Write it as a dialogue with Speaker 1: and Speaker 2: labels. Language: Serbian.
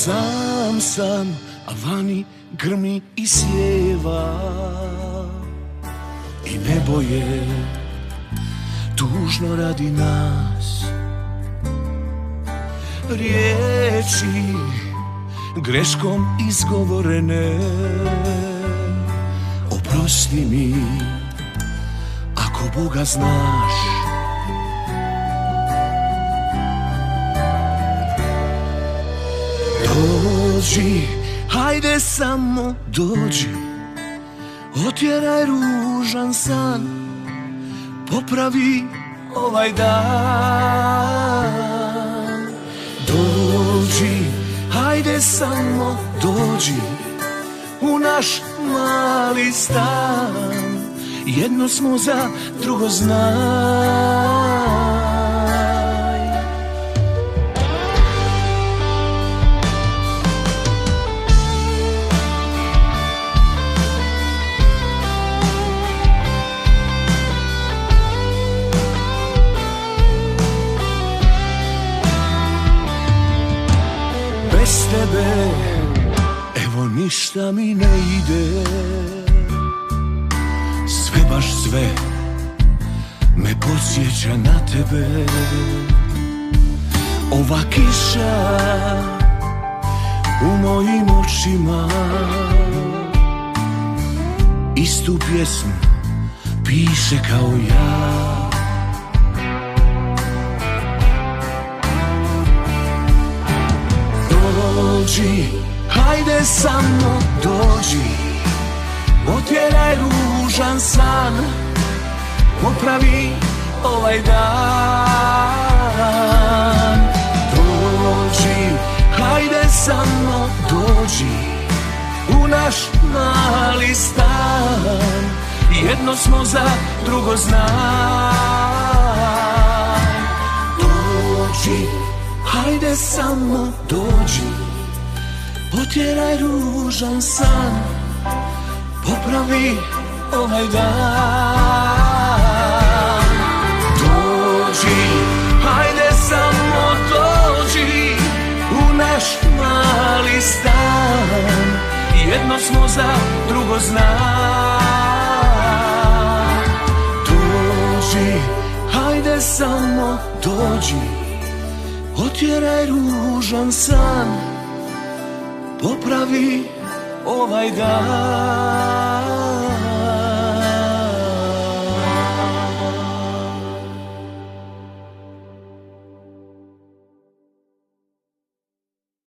Speaker 1: Sam sam, a vani grmi i sjeva i nebo je tužno radi nas. Riječi greškom izgovorene, oprosti mi ako Boga znaš. Dođi, hajde samo dođi, otjeraj ružan san, popravi ovaj dan. Dođi, hajde samo dođi u naš mali stan, jedno smo za drugo znaj. Bez tebe, evo ništa mi ne ide, sve baš sve me podsjeća na tebe. Ova kiša u mojim očima istu pjesmu piše kao ja. Dođi, hajde samo dođi, otjeraj ružan san, popravi ovaj dan. Dođi, hajde samo dođi u naš mali stan, jedno smo za drugo znaj. Dođi, hajde samo dođi, otjeraj ružan san, popravi ovaj dan. Dođi, hajde samo dođi u naš mali stan, jedno smo za drugo znaj. Dođi, hajde samo dođi, otjeraj ružan san, popravi ovaj dan.